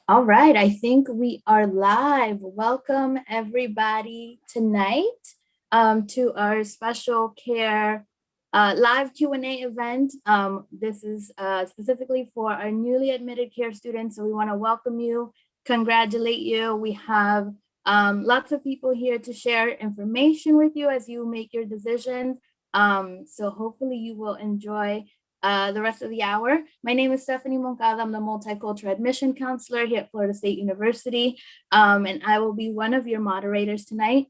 All right, I think we are live. Welcome everybody tonight to our special care live Q&A event. This is specifically for our newly admitted care students, so we want to welcome you, congratulate you. We have lots of people here to share information with you as you make your decisions. So hopefully you will enjoy the rest of the hour. My name is Stephanie Moncada. I'm the multicultural admission counselor here at Florida State University, and I will be one of your moderators tonight.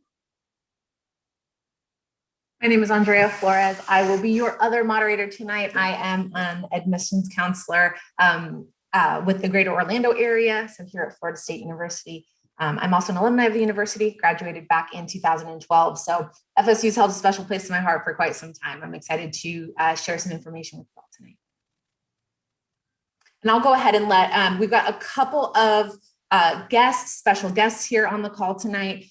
My name is Andrea Flores. I will be your other moderator tonight. I am an admissions counselor with the greater Orlando area, so here at Florida State University. I'm also an alumni of the university, graduated back in 2012. So FSU's held a special place in my heart for quite some time. I'm excited to share some information with you all tonight. And I'll go ahead and we've got a couple of special guests here on the call tonight.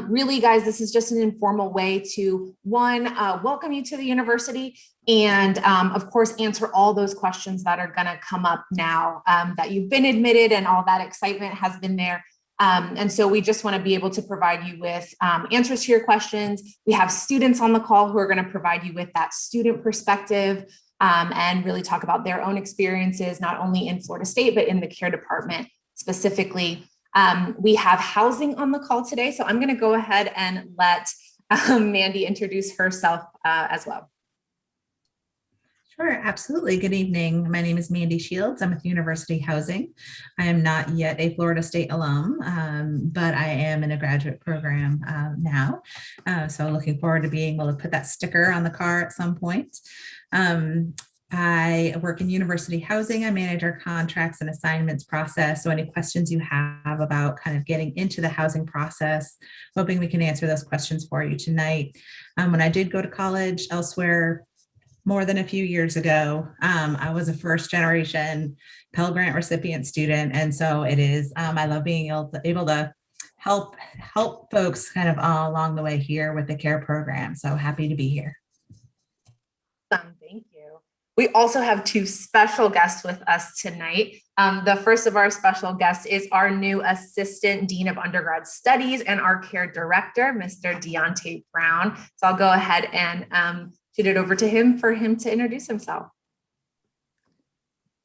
Really, guys, this is just an informal way to, welcome you to the university and, of course, answer all those questions that are going to come up now that you've been admitted and all that excitement has been there. And so we just want to be able to provide you with answers to your questions. We have students on the call who are going to provide you with that student perspective and really talk about their own experiences, not only in Florida State, but in the care department specifically. We have housing on the call today, so I'm going to go ahead and let Mandy introduce herself as well. Sure, absolutely. Good evening. My name is Mandy Shields. I'm with University Housing. I am not yet a Florida State alum, but I am in a graduate program now. So looking forward to being able to put that sticker on the car at some point. I work in University Housing. I manage our contracts and assignments process. So any questions you have about kind of getting into the housing process, hoping we can answer those questions for you tonight. When I did go to college elsewhere, more than a few years ago, I was a first generation Pell Grant recipient student. And so it is, I love being able to help folks kind of all along the way here with the care program. So happy to be here. Thank you. We also have two special guests with us tonight. The first of our special guests is our new Assistant Dean of Undergrad Studies and our care director, Mr. Deontay Brown. So I'll go ahead and shoot it over to him for him to introduce himself.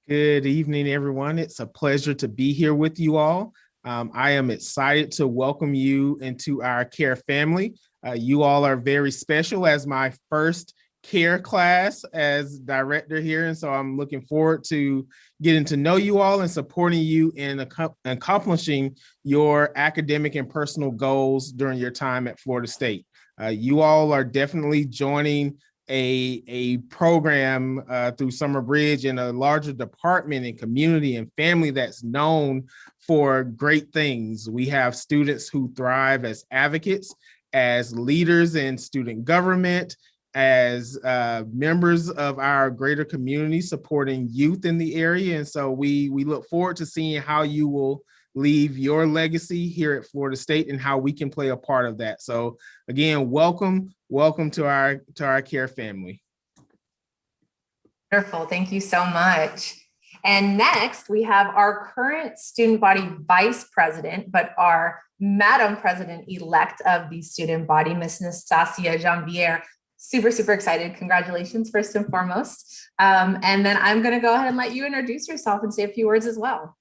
Good evening, everyone. It's a pleasure to be here with you all. I am excited to welcome you into our care family. You all are very special as my first care class as director here. And so I'm looking forward to getting to know you all and supporting you in accomplishing your academic and personal goals during your time at Florida State. You all are definitely joining a program through Summer Bridge in a larger department and community and family that's known for great things. We have students who thrive as advocates, as leaders in student government, as members of our greater community supporting youth in the area. And so we look forward to seeing how you will leave your legacy here at Florida State and how we can play a part of that. So again, welcome to our care family. Wonderful, thank you so much. And next we have our current student body vice president, but our Madam President-elect of the student body, Ms. Nastasia Janvier. Super excited. Congratulations, first and foremost. And then I'm gonna go ahead and let you introduce yourself and say a few words as well.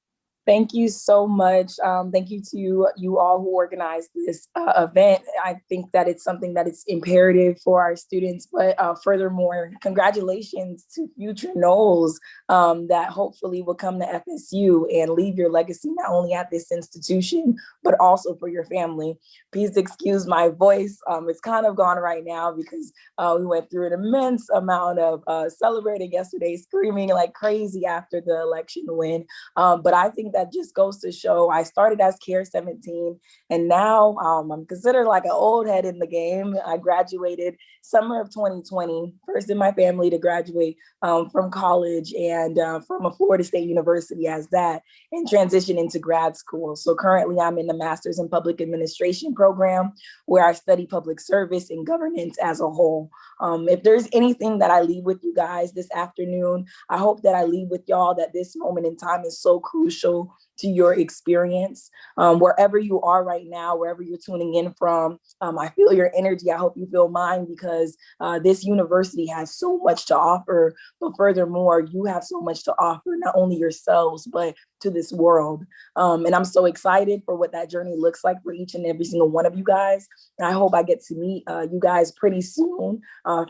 Thank you so much. Thank you to you all who organized this event. I think that it's something that is imperative for our students, but furthermore, congratulations to future Noles that hopefully will come to FSU and leave your legacy not only at this institution, but also for your family. Please excuse my voice. It's kind of gone right now because we went through an immense amount of celebrating yesterday, screaming like crazy after the election win. But I think that just goes to show I started as Care 17 and now I'm considered like an old head in the game. I graduated summer of 2020, first in my family to graduate from college and from a Florida State University as that, and transition into grad school. So currently I'm in the Master's in Public Administration program where I study public service and governance as a whole. If there's anything that I leave with you guys this afternoon, I hope that I leave with y'all that this moment in time is so crucial you to your experience. Wherever you are right now, wherever you're tuning in from, I feel your energy. I hope you feel mine, because this university has so much to offer, but furthermore, you have so much to offer, not only yourselves, but to this world. And I'm so excited for what that journey looks like for each and every single one of you guys. And I hope I get to meet you guys pretty soon,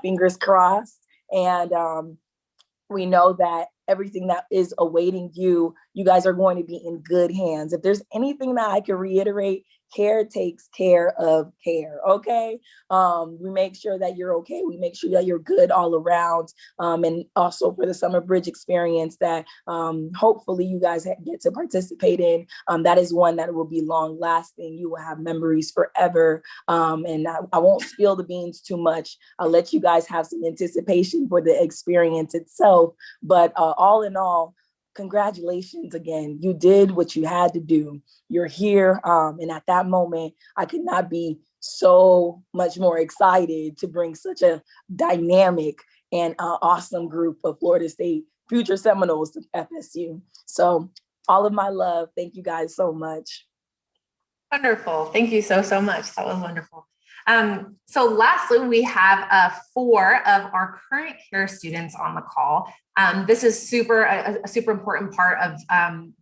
fingers crossed. And we know that everything that is awaiting you, you guys are going to be in good hands. If there's anything that I can reiterate, care takes care of care, okay? We make sure that you're okay. We make sure that you're good all around. And also for the summer bridge experience that hopefully you guys get to participate in, that is one that will be long lasting. You will have memories forever. And I won't spill the beans too much. I'll let you guys have some anticipation for the experience itself. But all in all, congratulations again. You did what you had to do. You're here. And at that moment, I could not be so much more excited to bring such a dynamic and awesome group of Florida State future Seminoles to FSU. So all of my love. Thank you guys so much. Wonderful. Thank you so, so much. That was wonderful. So lastly, we have 4 of our current care students on the call. This is a super important part of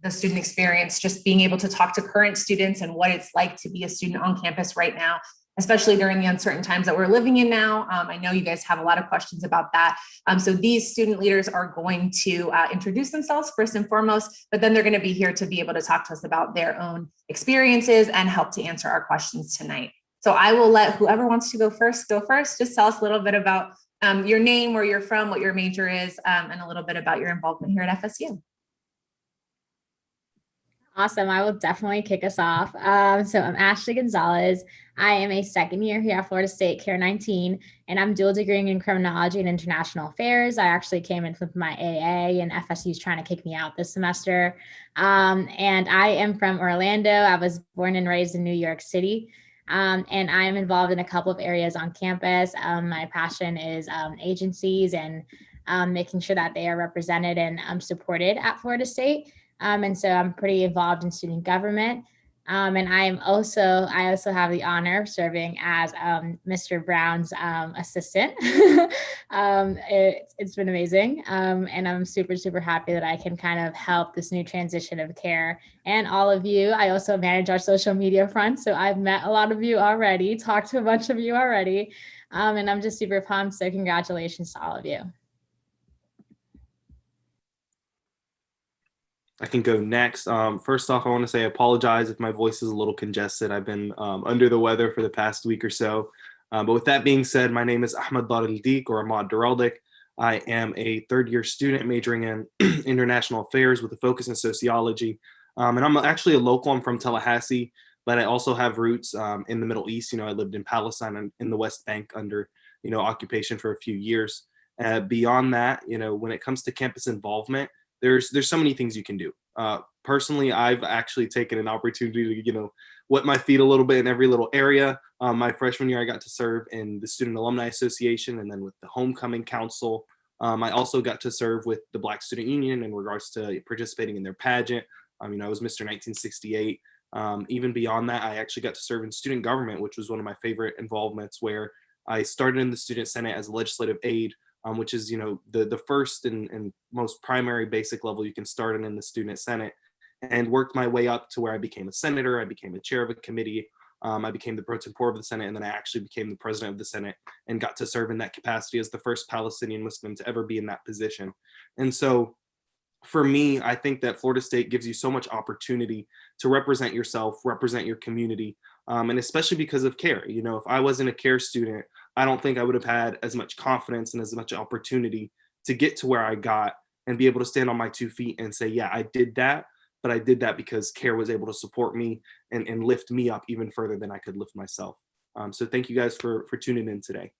the student experience, just being able to talk to current students and what it's like to be a student on campus right now, especially during the uncertain times that we're living in now. I know you guys have a lot of questions about that. So these student leaders are going to introduce themselves first and foremost, but then they're going to be here to be able to talk to us about their own experiences and help to answer our questions tonight. So I will let whoever wants to go first. Just tell us a little bit about your name, where you're from, what your major is, and a little bit about your involvement here at FSU. Awesome. I will definitely kick us off. So I'm Ashley Gonzalez. I am a second year here at Florida State Care 19, and I'm dual degreeing in criminology and international affairs. I actually came in with my AA, and FSU is trying to kick me out this semester. And I am from Orlando. I was born and raised in New York City. And I am involved in a couple of areas on campus. My passion is agencies and making sure that they are represented and supported at Florida State. And so I'm pretty involved in student government. And I also have the honor of serving as Mr. Brown's assistant. It's been amazing. And I'm super, super happy that I can kind of help this new transition of care and all of you. I also manage our social media front. So I've met a lot of you already, talked to a bunch of you already. And I'm just super pumped. So congratulations to all of you. I can go next. First off, I want to say I apologize if my voice is a little congested. I've been under the weather for the past week or so. But with that being said, my name is Ahmed Daraldik, or Ahmad Daraldik. I am a third-year student majoring in international affairs with a focus in sociology. And I'm actually a local. I'm from Tallahassee, but I also have roots in the Middle East. I lived in Palestine and in the West Bank under, occupation for a few years. Beyond that, when it comes to campus involvement, there's so many things you can do. Personally, I've actually taken an opportunity to, wet my feet a little bit in every little area. My freshman year, I got to serve in the Student Alumni Association and then with the Homecoming Council. I also got to serve with the Black Student Union in regards to participating in their pageant. I was Mr. 1968. Even beyond that, I actually got to serve in student government, which was one of my favorite involvements, where I started in the Student Senate as a legislative aide, which is, the first and most primary basic level you can start in the Student Senate, and worked my way up to where I became a senator. I became the chair of a committee. I became the pro tempore of the Senate, and then I actually became the president of the Senate and got to serve in that capacity as the first Palestinian Muslim to ever be in that position. And so for me, I think that Florida State gives you so much opportunity to represent yourself, represent your community, and especially because of care. If I wasn't a care student, I don't think I would have had as much confidence and as much opportunity to get to where I got and be able to stand on my 2 feet and say, yeah, I did that, but I did that because care was able to support me and lift me up even further than I could lift myself. So thank you guys for tuning in today.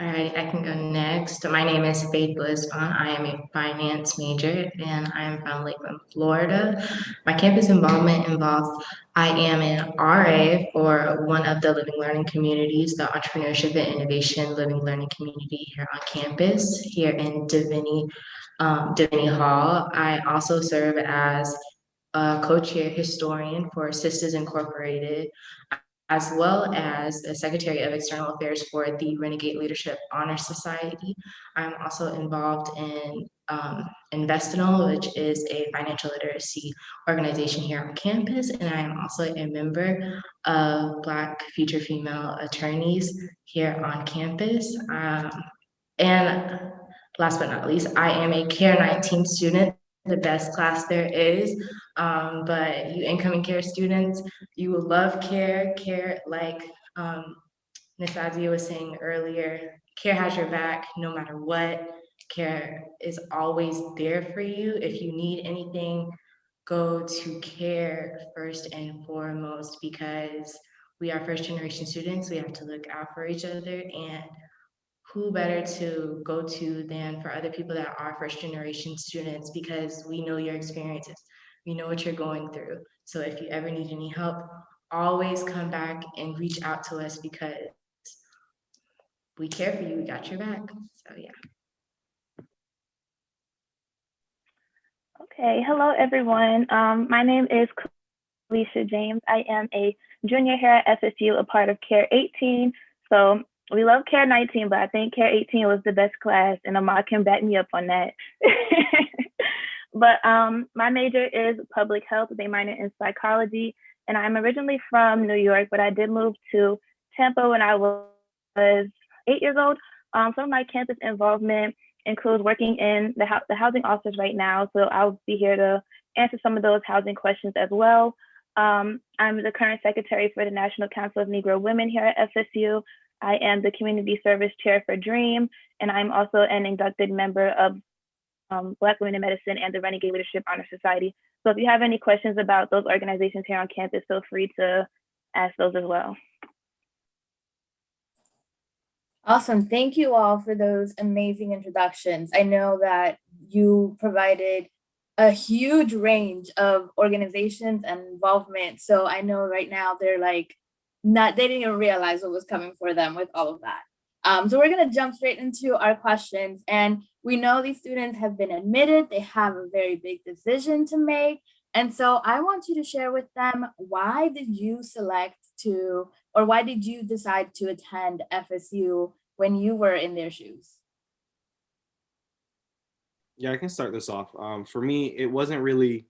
All right, I can go next. My name is Faye Blissful. I am a finance major and I'm from Lakeland, Florida. My campus involvement involves I am an RA for one of the living learning communities, the Entrepreneurship and Innovation Living Learning Community here on campus, here in Divinity Hall. I also serve as a co-chair historian for Sisters Incorporated, as well as the Secretary of External Affairs for the Renegade Leadership Honor Society. I'm also involved in Investinal, which is a financial literacy organization here on campus, and I am also a member of Black Future Female Attorneys here on campus. And last but not least, I am a CARE 19 student, the best class there is. But you incoming CARE students, you will love CARE. CARE, like Ms. Azia was saying earlier, CARE has your back no matter what. CARE is always there for you. If you need anything, go to CARE first and foremost, because we are first generation students. We have to look out for each other, and who better to go to than for other people that are first generation students, because we know your experiences, we know what you're going through. So if you ever need any help, always come back and reach out to us, because we care for you, we got your back. So yeah. Okay, hello everyone. My name is Alicia James. I am a junior here at FSU, a part of CARE 18. So we love CARE 19, but I think CARE 18 was the best class, and Ahmad can back me up on that. But my major is public health with a minor in psychology, and I'm originally from New York, but I did move to Tampa when I was 8 years old. Some of my campus involvement includes working in the housing office right now, so I'll be here to answer some of those housing questions as well. I'm the current secretary for the National Council of Negro Women here at FSU. I am the community service chair for DREAM, and I'm also an inducted member of Black Women in Medicine and the Renegade Leadership Honor Society. So if you have any questions about those organizations here on campus, feel free to ask those as well. Awesome. Thank you all for those amazing introductions. I know that you provided a huge range of organizations and involvement. So I know right now they're like, they didn't even realize what was coming for them with all of that. So we're gonna jump straight into our questions. And we know these students have been admitted, they have a very big decision to make. And so I want you to share with them, why did you decide to attend FSU when you were in their shoes? Yeah, I can start this off. For me, it wasn't really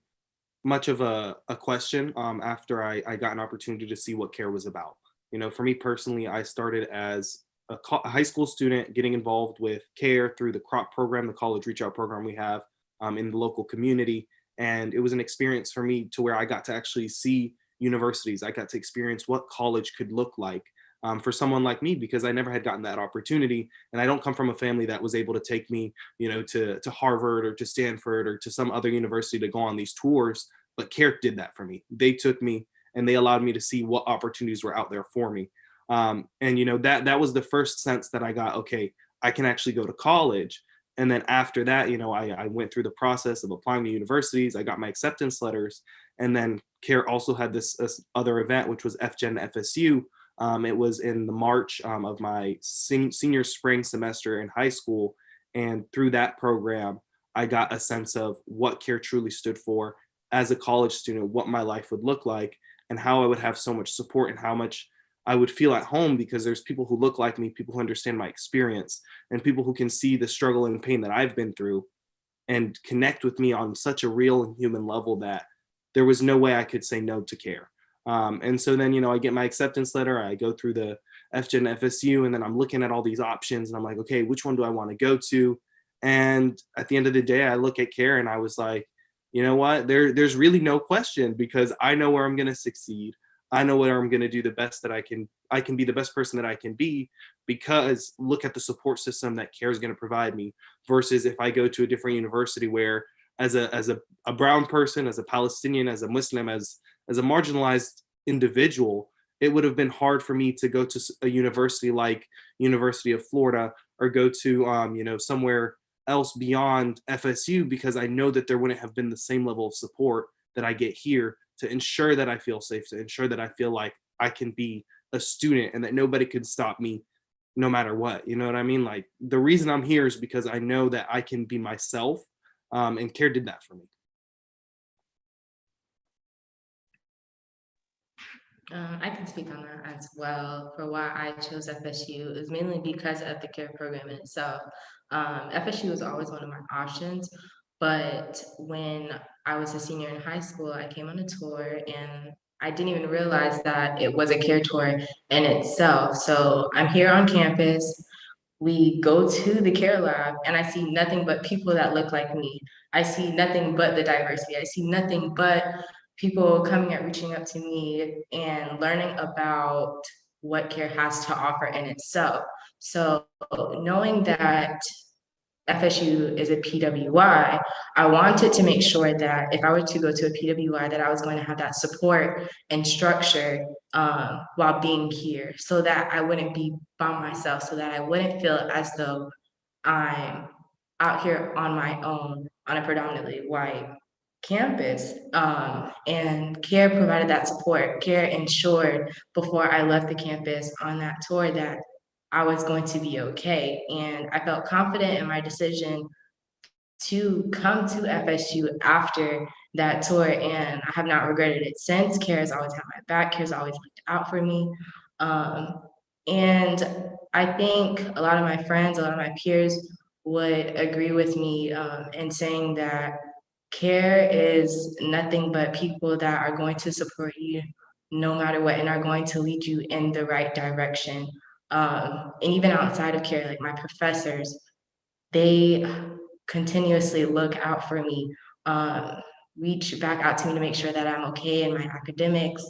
much of a question after I got an opportunity to see what CARE was about. You know, for me personally, I started as a high school student getting involved with CARE through the CROP program, the college reach out program we have in the local community. And it was an experience for me to where I got to actually see universities. I got to experience what college could look like for someone like me, because I never had gotten that opportunity. And I don't come from a family that was able to take me, you know, to Harvard or to Stanford or to some other university to go on these tours. But CARE did that for me. They took me and they allowed me to see what opportunities were out there for me. And, you know, that was the first sense that I got, okay, I can actually go to college. And then after that, you know, I went through the process of applying to universities. I got my acceptance letters. And then CARE also had this other event, which was FGen FSU. It was in the March of my senior spring semester in high school. And through that program, I got a sense of what CARE truly stood for as a college student, what my life would look like, and how I would have so much support and how much I would feel at home, because there's people who look like me, people who understand my experience, and people who can see the struggle and pain that I've been through and connect with me on such a real and human level that there was no way I could say no to CARE. And so then, you know, I get my acceptance letter, I go through the FGen FSU, and then I'm looking at all these options and I'm like, okay, which one do I want to go to? And at the end of the day, I look at CARE and I was like, you know what, there's really no question, because I know where I'm going to succeed. I know where I'm going to do the best that I can be the best person that I can be, because look at the support system that CARE is going to provide me, versus if I go to a different university where as a brown person, as a Palestinian, as a Muslim, as a marginalized individual, it would have been hard for me to go to a university like, University of Florida or go to, somewhere else beyond FSU, because I know that there wouldn't have been the same level of support that I get here to ensure that I feel safe, to ensure that I feel like I can be a student and that nobody could stop me no matter what. You know what I mean? Like, the reason I'm here is because I know that I can be myself, and CARE did that for me. I can speak on that as well. For why I chose FSU is mainly because of the CARE program in itself. FSU was always one of my options, but when I was a senior in high school, I came on a tour and I didn't even realize that it was a CARE tour in itself. So I'm here on campus. We go to the care lab and I see nothing but people that look like me. I see nothing but the diversity. I see nothing but people coming and reaching up to me and learning about what care has to offer in itself. So knowing that FSU is a PWI, I wanted to make sure that if I were to go to a PWI, that I was going to have that support and structure while being here, so that I wouldn't be by myself, so that I wouldn't feel as though I'm out here on my own on a predominantly white campus. And CARE provided that support. CARE ensured before I left the campus on that tour that I was going to be okay. And I felt confident in my decision to come to FSU after that tour, and I have not regretted it since. CARE has always had my back. CARE has always looked out for me. And I think a lot of my friends, a lot of my peers would agree with me in saying that CARE is nothing but people that are going to support you no matter what and are going to lead you in the right direction. And even outside of CARE, like my professors, they continuously look out for me, reach back out to me to make sure that I'm okay in my academics,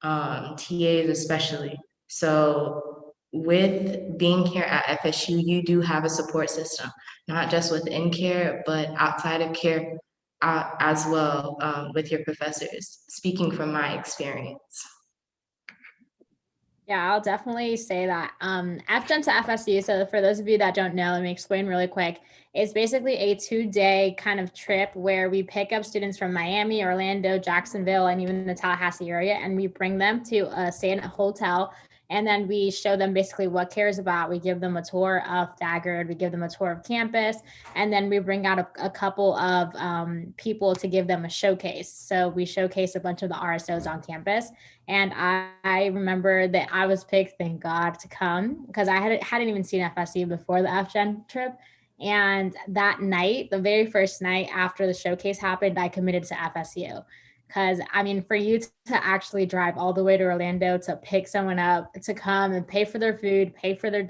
TAs especially. So with being here at FSU, you do have a support system, not just within CARE, but outside of CARE as well, with your professors, speaking from my experience. Yeah, I'll definitely say that. FGen to FSU, so for those of you that don't know, let me explain really quick. It's basically a 2-day kind of trip where we pick up students from Miami, Orlando, Jacksonville, and even the Tallahassee area, and we bring them to stay in a hotel. And then we show them basically what CARE is about. We give them a tour of Thagard, we give them a tour of campus, and then we bring out a couple of people to give them a showcase. So we showcase a bunch of the RSOs on campus. And I remember that I was picked, thank God, to come because I hadn't even seen FSU before the FGen trip. And that night, the very first night after the showcase happened, I committed to FSU. Because I mean, for you to actually drive all the way to Orlando to pick someone up, to come and pay for their food, pay for their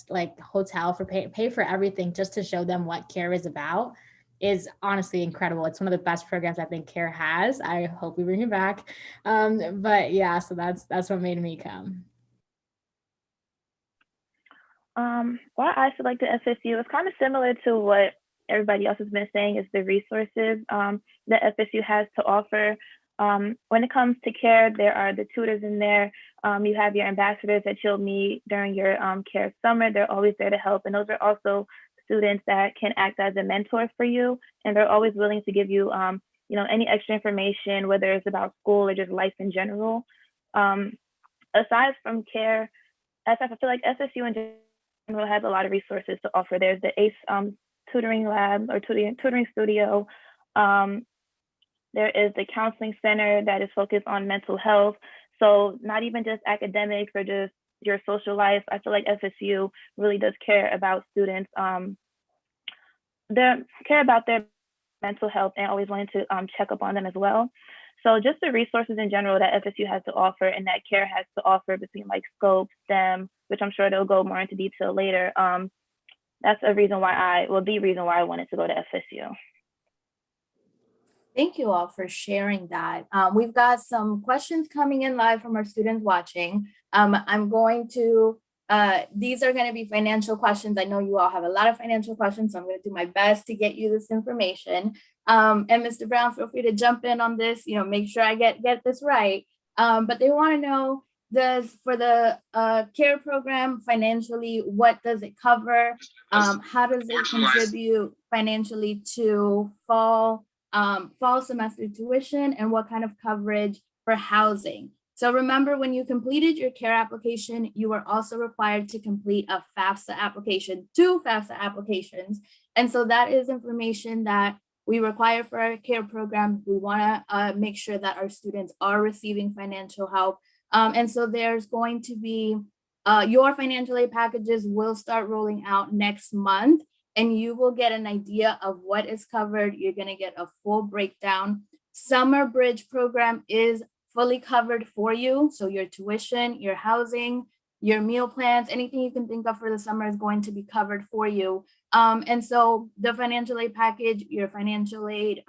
like hotel, for pay for everything just to show them what CARE is about, is honestly incredible. It's one of the best programs I think CARE has. I hope we bring it back. But yeah, so that's what made me come. Why I selected FSU is kind of similar to what everybody else has been saying, is the resources that FSU has to offer. When it comes to CARE, there are the tutors in there. You have your ambassadors that you'll meet during your CARE summer. They're always there to help. And those are also students that can act as a mentor for you. And they're always willing to give you, any extra information, whether it's about school or just life in general. Aside from CARE, I feel like FSU in general has a lot of resources to offer. There's the ACE tutoring lab or tutoring studio. There is the counseling center that is focused on mental health. So not even just academics or just your social life. I feel like FSU really does care about students. They care about their mental health and always wanting to check up on them as well. So just the resources in general that FSU has to offer and that CARE has to offer between like scope, STEM, which I'm sure they'll go more into detail later. That's the reason why I wanted to go to FSU. Thank you all for sharing that. We've got some questions coming in live from our students watching. I'm going to, these are going to be financial questions. I know you all have a lot of financial questions, so I'm going to do my best to get you this information. And Mr. Brown, feel free to jump in on this, make sure I get this right. But they want to know, for the care program financially, what does it cover? How does it contribute financially to fall semester tuition, and what kind of coverage for housing? So remember, when you completed your care application, you were also required to complete a FAFSA application, 2 FAFSA applications. And so that is information that we require for our care program. We want to make sure that our students are receiving financial help. And so there's going to be your financial aid packages will start rolling out next month, and you will get an idea of what is covered. You're going to get a full breakdown. Summer Bridge program is fully covered for you. So your tuition, your housing, your meal plans, anything you can think of for the summer is going to be covered for you. And so the financial aid package, your financial aid,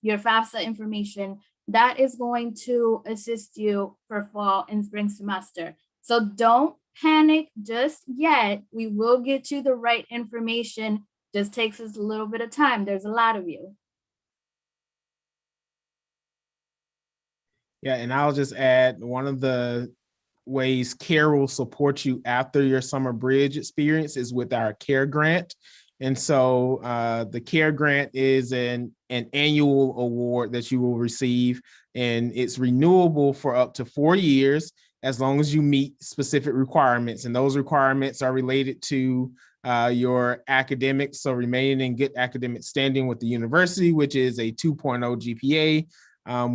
your FAFSA information, that is going to assist you for fall and spring semester. So don't panic just yet. We will get you the right information. Just takes us a little bit of time. There's a lot of you. Yeah, and I'll just add, one of the ways CARE will support you after your summer bridge experience is with our CARE grant. And so the CARE grant is an annual award that you will receive, and it's renewable for up to 4 years as long as you meet specific requirements. And those requirements are related to your academics, so remaining in good academic standing with the university, which is a 2.0 GPA.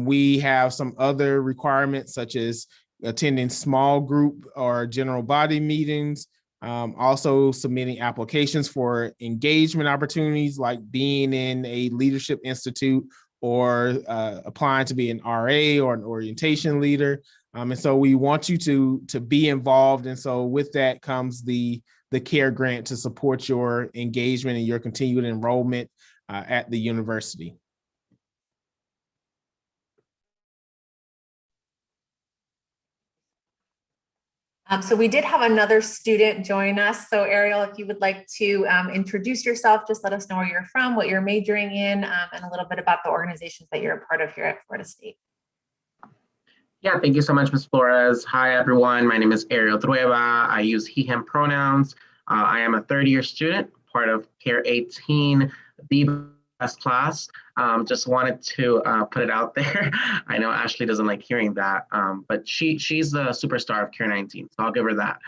We have some other requirements, such as attending small group or general body meetings, also submitting applications for engagement opportunities like being in a leadership institute or applying to be an RA or an orientation leader. And so we want you to be involved. And so with that comes the CARE grant to support your engagement and your continued enrollment at the university. So we did have another student join us. So Ariel, if you would like to introduce yourself, just let us know where you're from, what you're majoring in, and a little bit about the organizations that you're a part of here at Florida State. Yeah, thank you so much, Ms. Flores. Hi, everyone. My name is Ariel Trueba. I use he, him pronouns. I am a third-year student, part of CARE 18, the best class. Just wanted to put it out there. I know Ashley doesn't like hearing that, but she's the superstar of CARE 19, so I'll give her that.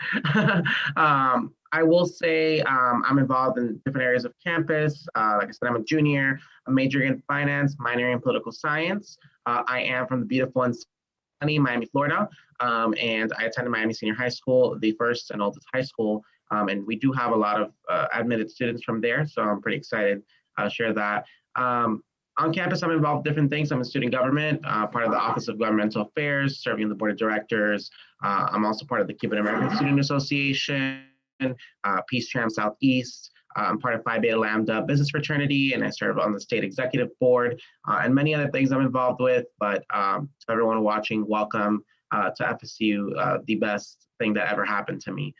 I will say I'm involved in different areas of campus. Like I said, I'm a junior, I'm majoring in finance, minoring in political science. I am from the beautiful and sunny Miami, Florida, and I attended Miami Senior High School, the first and oldest high school, and we do have a lot of admitted students from there, so I'm pretty excited to share that. On campus, I'm involved in different things. I'm in student government, part of the Office of Governmental Affairs, serving on the board of directors. I'm also part of the Cuban American Student Association, Peace Tram Southeast. I'm part of Phi Beta Lambda Business Fraternity, and I serve on the state executive board, and many other things I'm involved with. But to everyone watching, welcome to FSU, the best thing that ever happened to me.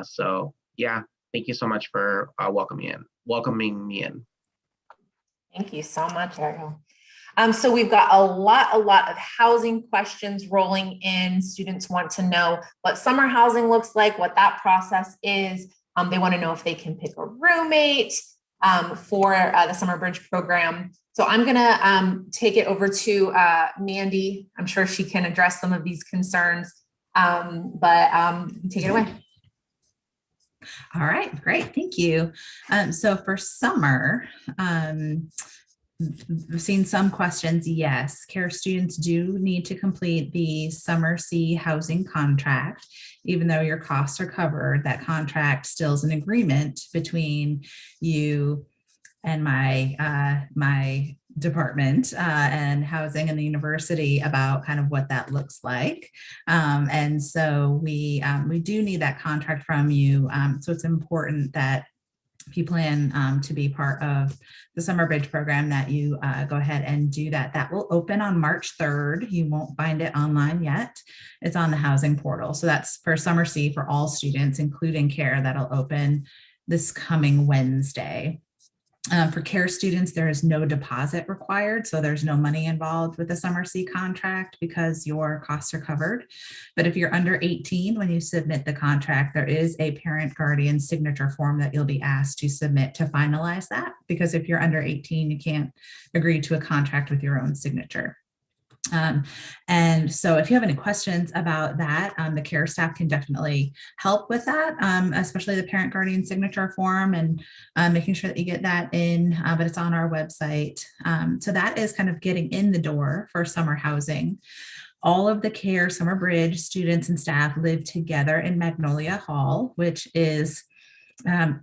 So yeah, thank you so much for welcoming me in. Thank you so much, Ariel. So we've got a lot of housing questions rolling in. Students want to know what summer housing looks like, what that process is. They want to know if they can pick a roommate for the Summer Bridge program. So I'm going to take it over to Mandy. I'm sure she can address some of these concerns, but take it away. All right, great, thank you. So for summer, we've seen some questions. Yes, CARE students do need to complete the Summer C housing contract. Even though your costs are covered, that contract still is an agreement between you and my department and housing and the university about kind of what that looks like. And so we do need that contract from you. So it's important that if you plan to be part of the Summer Bridge program, that you go ahead and do that. That will open on March 3rd. You won't find it online yet. It's on the housing portal. So that's for Summer C for all students, including CARE. That'll open this coming Wednesday. For care students, there is no deposit required, so there's no money involved with the Summer C contract because your costs are covered. But if you're under 18, when you submit the contract, there is a parent guardian signature form that you'll be asked to submit to finalize that, because if you're under 18, you can't agree to a contract with your own signature. And so if you have any questions about that, the care staff can definitely help with that, especially the parent guardian signature form, and making sure that you get that in, but it's on our website. So that is kind of getting in the door for summer housing. All of the CARE Summer Bridge students and staff live together in Magnolia Hall, which is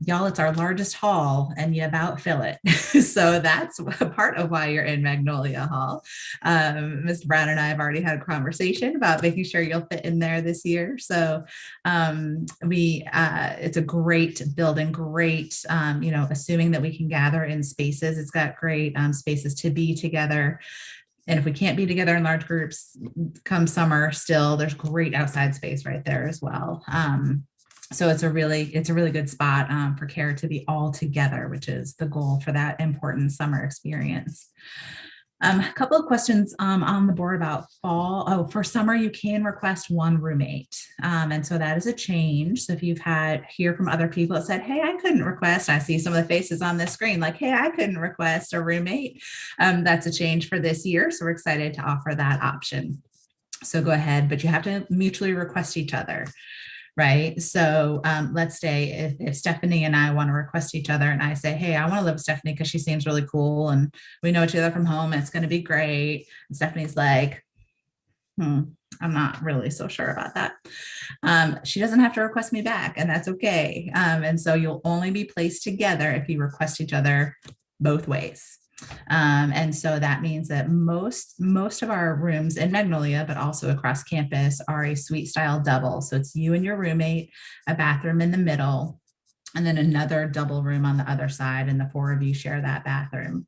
y'all, it's our largest hall and you about fill it. So that's a part of why you're in Magnolia Hall. Mr. Brown and I have already had a conversation about making sure you'll fit in there this year. So it's a great building, great, assuming that we can gather in spaces. It's got great spaces to be together. And if we can't be together in large groups come summer, still there's great outside space right there as well. So it's a really good spot for care to be all together, which is the goal for that important summer experience. A couple of questions on the board about fall. Oh, for summer, you can request one roommate. And so that is a change. So if you've hear from other people that said, hey, I couldn't request, I see some of the faces on this screen like, hey, I couldn't request a roommate. That's a change for this year. So we're excited to offer that option. So go ahead, but you have to mutually request each other. Right. So let's say if Stephanie and I want to request each other and I say, hey, I want to live with Stephanie because she seems really cool and we know each other from home and it's going to be great. And Stephanie's like, I'm not really so sure about that. She doesn't have to request me back and that's okay. And so you'll only be placed together if you request each other both ways. And so that means that most of our rooms in Magnolia, but also across campus, are a suite style double. So it's you and your roommate, a bathroom in the middle, and then another double room on the other side, and the four of you share that bathroom.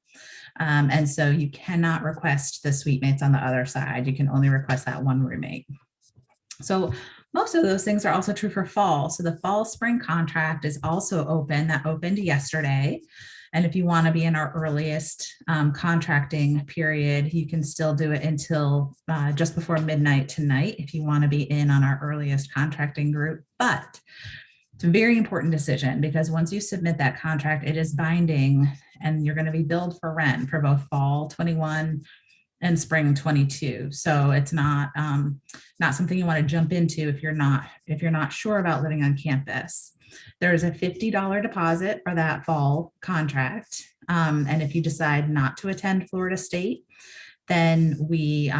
And so you cannot request the suite mates on the other side. You can only request that one roommate. So most of those things are also true for fall. So the fall spring contract is also open. That opened yesterday. And if you want to be in our earliest contracting period, you can still do it until just before midnight tonight if you want to be in on our earliest contracting group. But it's a very important decision because once you submit that contract, it is binding and you're going to be billed for rent for both fall 21 and spring 22. So it's not something you want to jump into if you're not sure about living on campus. There is a $50 deposit for that fall contract. And if you decide not to attend Florida State, then we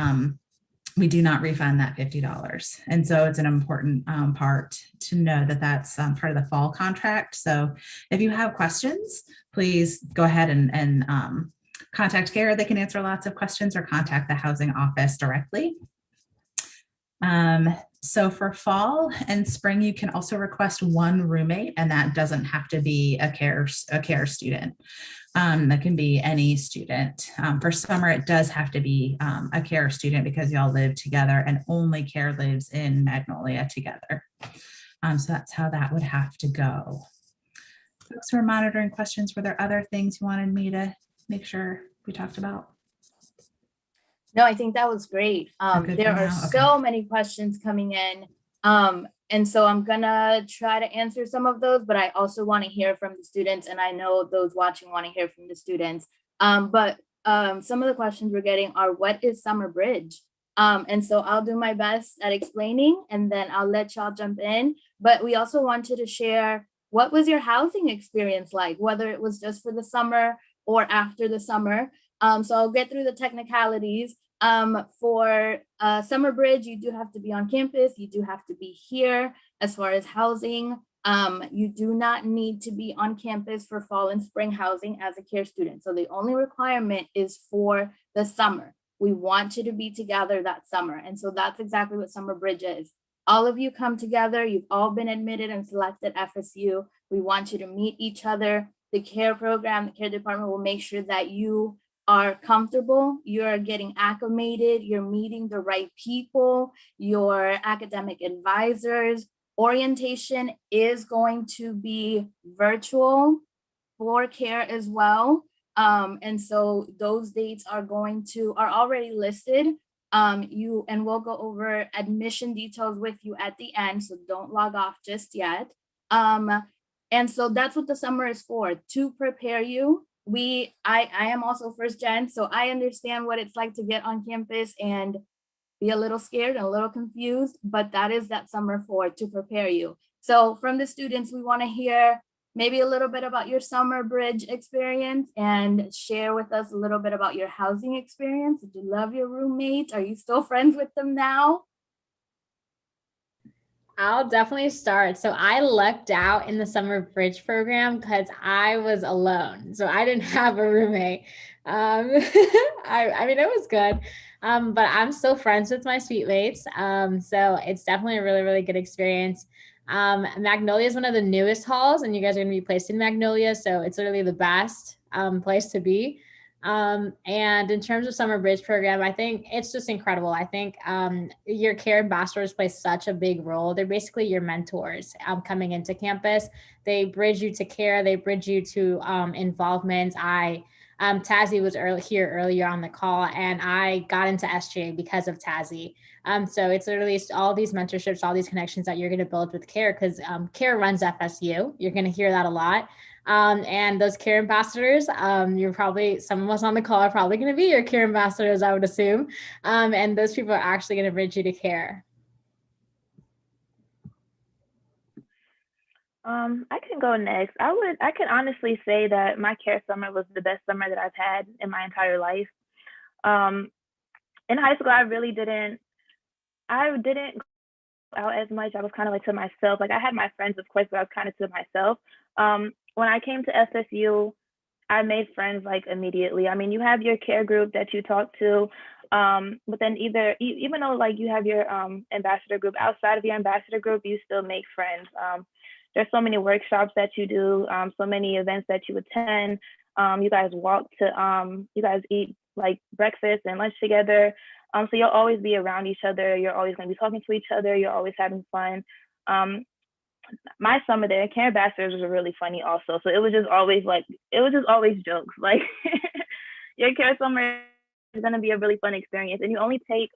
do not refund that $50. And so it's an important part to know that that's part of the fall contract. So if you have questions, please go ahead and contact CARE. They can answer lots of questions or contact the housing office directly. So for fall and spring, you can also request one roommate, and that doesn't have to be a care student. That can be any student. For summer, it does have to be a care student because y'all live together and only care lives in Magnolia together. So that's how that would have to go. Folks who are monitoring questions, were there other things you wanted me to make sure we talked about? No, I think that was great. There are so many questions coming in. And so I'm gonna try to answer some of those, but I also want to hear from the students, and I know those watching want to hear from the students. But some of the questions we're getting are, what is Summer Bridge? And so I'll do my best at explaining, and then I'll let y'all jump in. But we also wanted to share, what was your housing experience like, whether it was just for the summer or after the summer? So I'll get through the technicalities. For Summer Bridge, you do have to be on campus. You do have to be here. As far as housing, you do not need to be on campus for fall and spring housing as a care student. So the only requirement is for the summer. We want you to be together that summer. And so that's exactly what Summer Bridge is. All of you come together. You've all been admitted and selected FSU. We want you to meet each other. The care program, the care department will make sure that you are comfortable, you're getting acclimated, you're meeting the right people, your academic advisors. Orientation is going to be virtual. for care as well. And so those dates are already listed. And we'll go over admission details with you at the end, so don't log off just yet. And so that's what the summer is for, to prepare you. I am also first gen, so I understand what it's like to get on campus and be a little scared and a little confused, but that is that summer for, to prepare you. So from the students, we want to hear maybe a little bit about your summer bridge experience and share with us a little bit about your housing experience. Did you love your roommates? Are you still friends with them now? I'll definitely start. So I lucked out in the summer bridge program because I was alone. So I didn't have a roommate. I mean, it was good. But I'm still friends with my suite mates. So it's definitely a really, really good experience. Magnolia is one of the newest halls, and you guys are going to be placed in Magnolia. So it's literally the best place to be. And in terms of summer bridge program, I think it's just incredible. I think your care ambassadors play such a big role. They're basically your mentors coming into campus. They bridge you to care. They bridge you to involvement. Tazzy was here earlier on the call, and I got into SGA because of Tazzy. So it's literally all these mentorships, all these connections that you're going to build with care, because care runs FSU. You're going to hear that a lot. And those care ambassadors, some of us on the call are probably going to be your care ambassadors, I would assume. And those people are actually going to bridge you to care. I can go next. I can honestly say that my care summer was the best summer that I've had in my entire life. In high school, I didn't go out as much. I was kind of like to myself. Like I had my friends, of course, but I was kind of to myself. When I came to SFU, I made friends like immediately. I mean, you have your care group that you talk to, but then even though like you have your ambassador group, outside of your ambassador group, you still make friends. There's so many workshops that you do, so many events that you attend. You guys you guys eat like breakfast and lunch together. So you'll always be around each other. You're always going to be talking to each other. You're always having fun. My summer there, care ambassadors was really funny also. So it was just always jokes. Like your care summer is going to be a really fun experience. And you only take,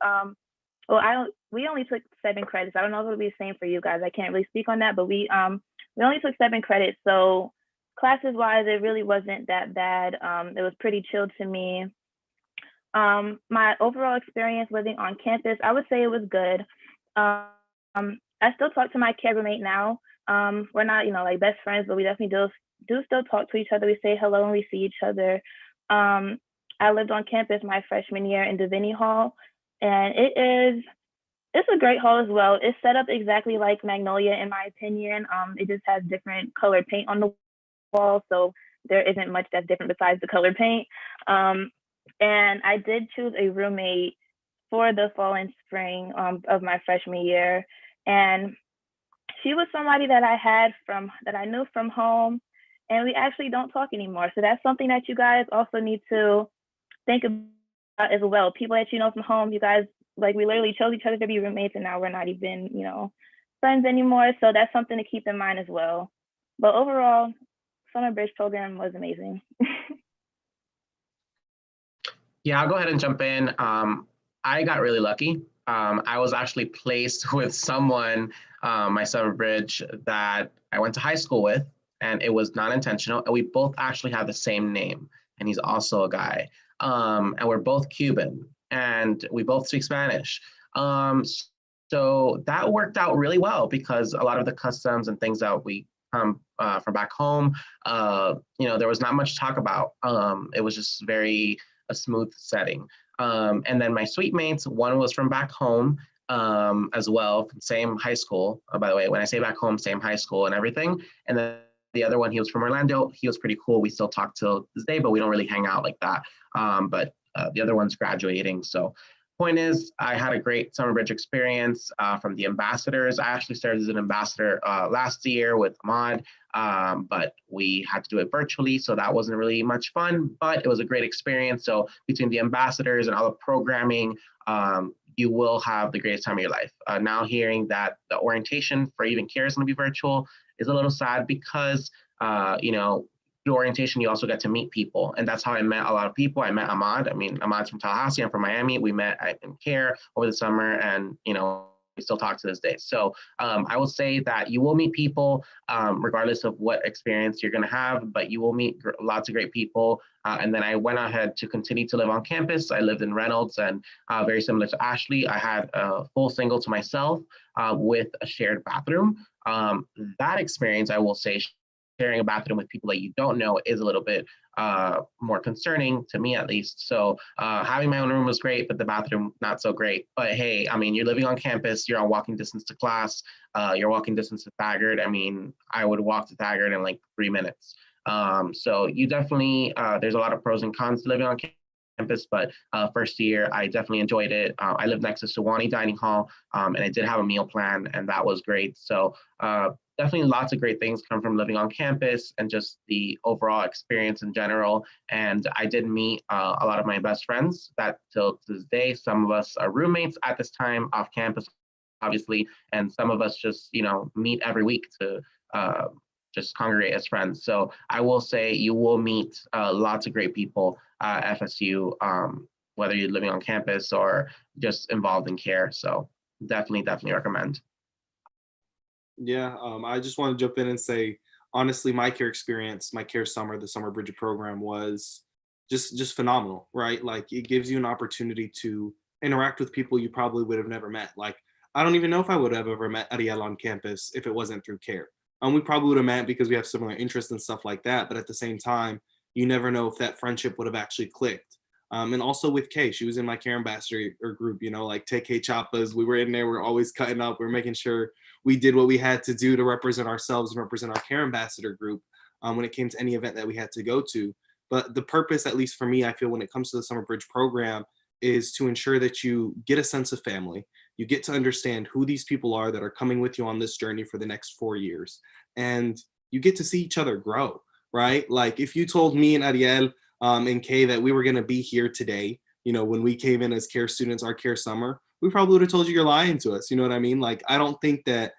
we only took 7 credits. I don't know if it'll be the same for you guys. I can't really speak on that, but we only took 7 credits. So classes wise, it really wasn't that bad. It was pretty chill to me. My overall experience living on campus, I would say it was good. I still talk to my care roommate now. We're not, like best friends, but we definitely do still talk to each other. We say hello and we see each other. I lived on campus my freshman year in Divinity Hall, and it's a great hall as well. It's set up exactly like Magnolia, in my opinion. It just has different colored paint on the wall, so there isn't much that's different besides the color paint. And I did choose a roommate for the fall and spring of my freshman year. And she was somebody that I knew from home, and we actually don't talk anymore. So that's something that you guys also need to think about as well. People that you know from home, you guys, like we literally chose each other to be roommates, and now we're not even, friends anymore. So that's something to keep in mind as well. But overall, summer bridge program was amazing. Yeah, I'll go ahead and jump in. I got really lucky. I was actually placed with someone, my summer bridge, that I went to high school with, and it was not intentional. And we both actually have the same name, and he's also a guy. And we're both Cuban, and we both speak Spanish. So that worked out really well, because a lot of the customs and things that we come from back home, there was not much to talk about. It was just a smooth setting. And then my suite mates, one was from back home as well, same high school. By the way, when I say back home, same high school and everything. And then the other one, he was from Orlando. He was pretty cool. We still talk till this day, but we don't really hang out like that. But the other one's graduating. So point is, I had a great summer bridge experience from the ambassadors. I actually started as an ambassador last year with Ahmad, but we had to do it virtually, so that wasn't really much fun, but it was a great experience. So between the ambassadors and all the programming, you will have the greatest time of your life. Now hearing that the orientation for even care is going to be virtual is a little sad, because, through orientation, you also get to meet people. And that's how I met a lot of people. I met Ahmad. I mean, Ahmad's from Tallahassee. I'm from Miami. We met in CARE over the summer, and, you know, we still talk to this day. So I will say that you will meet people regardless of what experience you're going to have, but you will meet lots of great people. And then I went ahead to continue to live on campus. I lived in Reynolds, and very similar to Ashley, I had a full single to myself with a shared bathroom. That experience, I will say, sharing a bathroom with people that you don't know is a little bit more concerning to me, at least. So having my own room was great, but the bathroom not so great. But hey, I mean, you're living on campus, you're on walking distance to class, you're walking distance to Thagard. I mean, I would walk to Thagard in like 3 minutes. So you definitely, there's a lot of pros and cons to living on campus, but first year, I definitely enjoyed it. I lived next to Sewanee Dining Hall, and I did have a meal plan, and that was great. So definitely lots of great things come from living on campus and just the overall experience in general. And I did meet a lot of my best friends that till to this day. Some of us are roommates at this time off campus, obviously, and some of us just, you know, meet every week to just congregate as friends. So I will say you will meet lots of great people at FSU, whether you're living on campus or just involved in care. So definitely recommend. Yeah, I just want to jump in and say, honestly, my care experience, my care summer, the summer Bridget program was just phenomenal, right? Like it gives you an opportunity to interact with people you probably would have never met. Like I don't even know if I would have ever met Ariel on campus if it wasn't through care. We probably would have met because we have similar interests and stuff like that. But at the same time, you never know if that friendship would have actually clicked. And also with Kay, she was in my care ambassador group, you know, like Take K Chappas. We were in there, we're always cutting up, we're making sure we did what we had to do to represent ourselves and represent our care ambassador group when it came to any event that we had to go to. But the purpose, at least for me, I feel when it comes to the Summer Bridge program, is to ensure that you get a sense of family. You get to understand who these people are that are coming with you on this journey for the next 4 years. And you get to see each other grow, right? Like if you told me and Ariel and Kay that we were going to be here today, you know, when we came in as care students, our care summer, we probably would have told you you're lying to us. You know what I mean? Like, I don't think that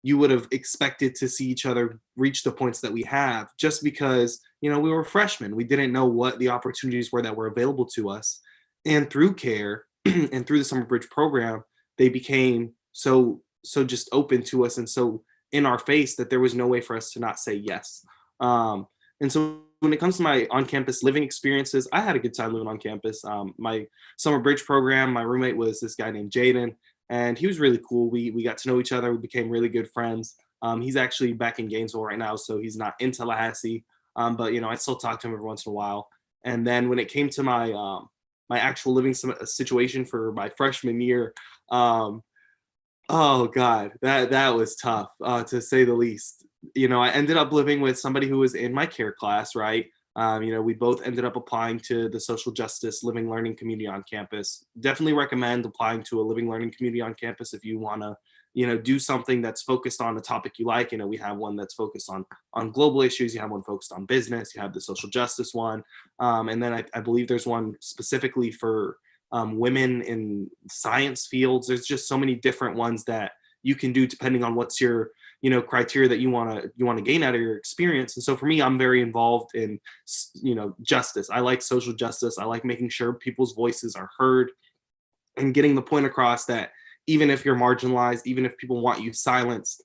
you would have expected to see each other reach the points that we have just because, you know, we were freshmen. We didn't know what the opportunities were that were available to us. And through care and through the Summer Bridge program, they became so just open to us and so in our face that there was no way for us to not say yes. And so when it comes to my on-campus living experiences, I had a good time living on campus. My Summer Bridge program, my roommate was this guy named Jaden, and he was really cool. We got to know each other. We became really good friends. He's actually back in Gainesville right now, so he's not in Tallahassee. But you know, I still talk to him every once in a while. And then when it came to my my actual living situation for my freshman year, oh God, that was tough to say the least. You know, I ended up living with somebody who was in my care class, right? You know, we both ended up applying to the social justice living learning community on campus. Definitely recommend applying to a living learning community on campus if you want to, you know, do something that's focused on a topic you like. You know, we have one that's focused on global issues. You have one focused on business. You have the social justice one, and then I believe there's one specifically for women in science fields. There's just so many different ones that you can do depending on what's your, you know, criteria that you want to gain out of your experience. And so for me, I'm very involved in, you know, justice. I like social justice. I like making sure people's voices are heard and getting the point across that even if you're marginalized, even if people want you silenced,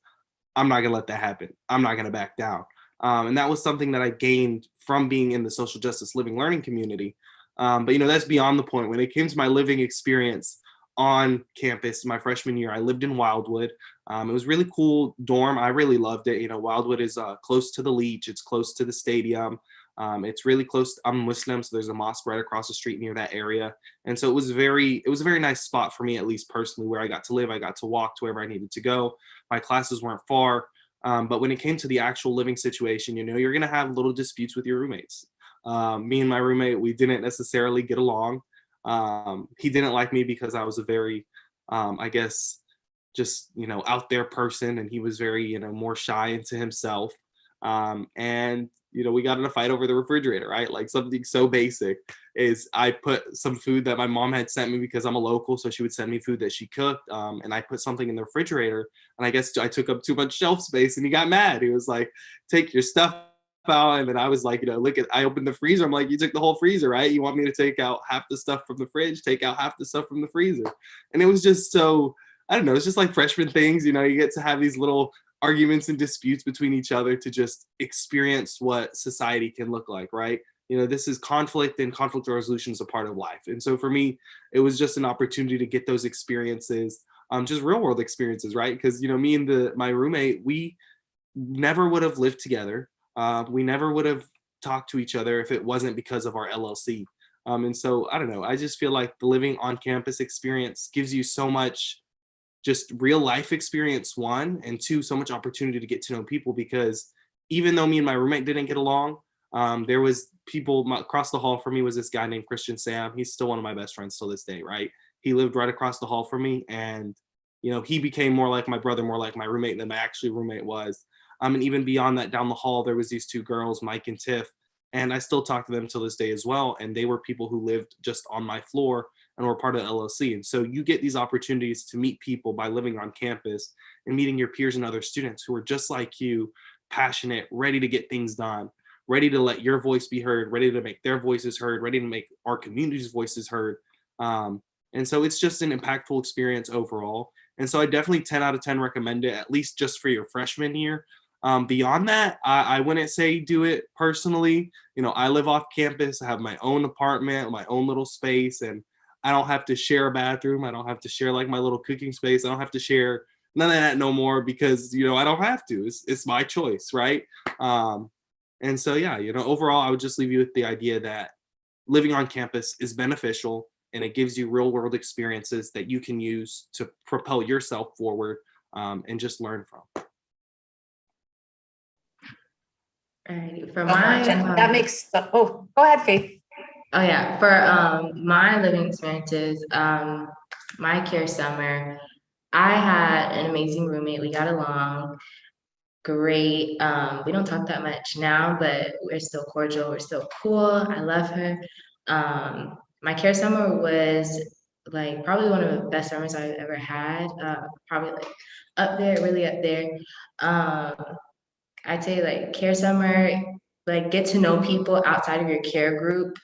I'm not gonna let that happen. I'm not gonna back down. And that was something that I gained from being in the social justice living learning community. But you know, that's beyond the point. When it came to my living experience on campus my freshman year, I lived in Wildwood. It was really cool dorm. I really loved it. You know, Wildwood is close to the Leach. It's close to the stadium. It's really close. I'm Muslim, so there's a mosque right across the street near that area. And so it was a very nice spot for me, at least personally, where I got to live. I got to walk to wherever I needed to go. My classes weren't far. But when it came to the actual living situation, you know, you're going to have little disputes with your roommates. Me and my roommate, we didn't necessarily get along. He didn't like me because I was a very, I guess, just, you know, out there person, and he was very, you know, more shy into himself. And, you know, we got in a fight over the refrigerator, right? Like something so basic is I put some food that my mom had sent me because I'm a local. So she would send me food that she cooked. And I put something in the refrigerator, and I guess I took up too much shelf space, and he got mad. He was like, take your stuff out. And then I was like, I opened the freezer. I'm like, you took the whole freezer, right? You want me to take out half the stuff from the fridge, take out half the stuff from the freezer. And it was just so, I don't know, it's just like freshman things, you get to have these little arguments and disputes between each other to just experience what society can look like, right? This is conflict, and conflict resolution is a part of life. And so for me, it was just an opportunity to get those experiences, just real world experiences, right? Because, me and my roommate, we never would have lived together. We never would have talked to each other if it wasn't because of our LLC. And so, I don't know, I just feel like the living on campus experience gives you so much just real life experience, one, and two, so much opportunity to get to know people, because even though me and my roommate didn't get along, there was people across the hall from me was this guy named Christian Sam. He's still one of my best friends till this day, right? He lived right across the hall from me, and he became more like my brother, more like my roommate than my actual roommate was. And even beyond that, down the hall, there was these two girls, Mike and Tiff, and I still talk to them till this day as well. And they were people who lived just on my floor and were part of the LLC. And so you get these opportunities to meet people by living on campus and meeting your peers and other students who are just like you, passionate, ready to get things done, ready to let your voice be heard, ready to make their voices heard, ready to make our community's voices heard. And so it's just an impactful experience overall. And so I definitely 10 out of 10 recommend it, at least just for your freshman year. Beyond that, I wouldn't say do it personally. I live off campus. I have my own apartment, my own little space, and I don't have to share a bathroom. I don't have to share like my little cooking space. I don't have to share none of that no more, because, I don't have to. It's my choice, right? And so, yeah, overall, I would just leave you with the idea that living on campus is beneficial, and it gives you real world experiences that you can use to propel yourself forward, and just learn from. Alrighty, for my that makes go ahead, Faith. Oh yeah, for my living experiences, my care summer, I had an amazing roommate. We got along great. We don't talk that much now, but we're still cordial. We're still cool. I love her. My care summer was like probably one of the best summers I've ever had. Probably like up there, really up there. I'd say like care summer, like get to know people outside of your care group,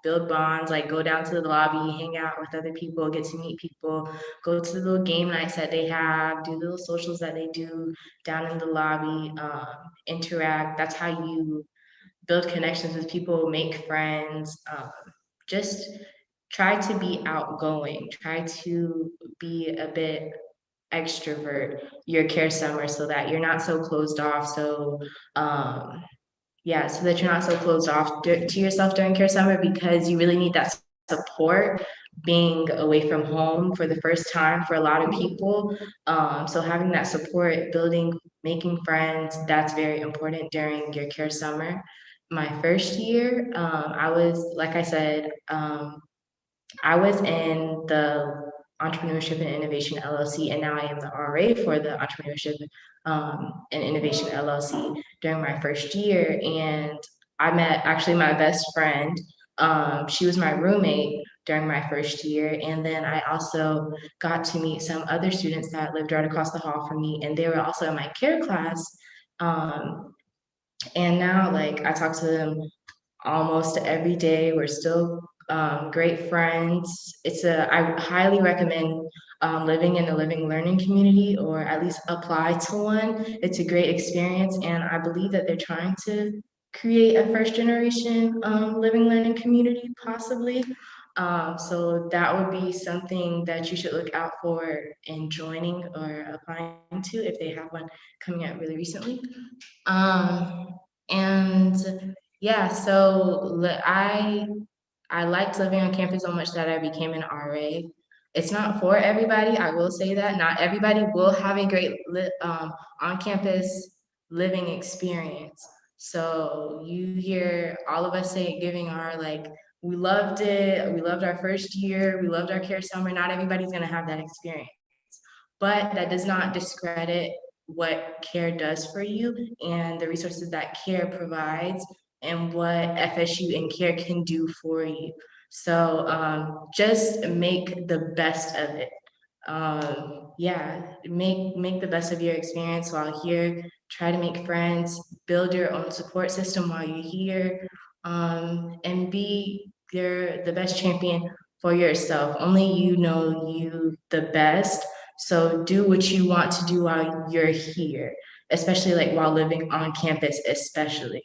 build bonds, like go down to the lobby, hang out with other people, get to meet people, go to the little game nights that they have, do little socials that they do down in the lobby, interact. That's how you build connections with people, make friends, just try to be outgoing, try to be a bit extrovert your care summer so that you're not so closed off. So so that you're not so closed off to yourself during care summer, because you really need that support being away from home for the first time for a lot of people. So having that support, making friends, that's very important during your care summer. My first year, I was, like I said, I was in the Entrepreneurship and Innovation LLC, and now I am the RA for the Entrepreneurship and Innovation LLC during my first year. And I met actually my best friend. She was my roommate during my first year. And then I also got to meet some other students that lived right across the hall from me, and they were also in my care class. And now, like, I talk to them almost every day. We're still great friends. I highly recommend living in a living learning community, or at least apply to one. It's a great experience, and I believe that they're trying to create a first generation living learning community, possibly. So that would be something that you should look out for in joining or applying to if they have one coming out really recently. And yeah, so I liked living on campus so much that I became an RA. It's not for everybody, I will say that. Not everybody will have a great on-campus living experience. So you hear all of us say giving our like, we loved it, we loved our first year, we loved our care summer. Not everybody's gonna have that experience. But that does not discredit what care does for you and the resources that care provides and what FSU and care can do for you. So just make the best of it. Make the best of your experience while here. try to make friends, build your own support system while you're here, and be the best champion for yourself. Only you know you the best. So do what you want to do while you're here, especially like while living on campus, especially.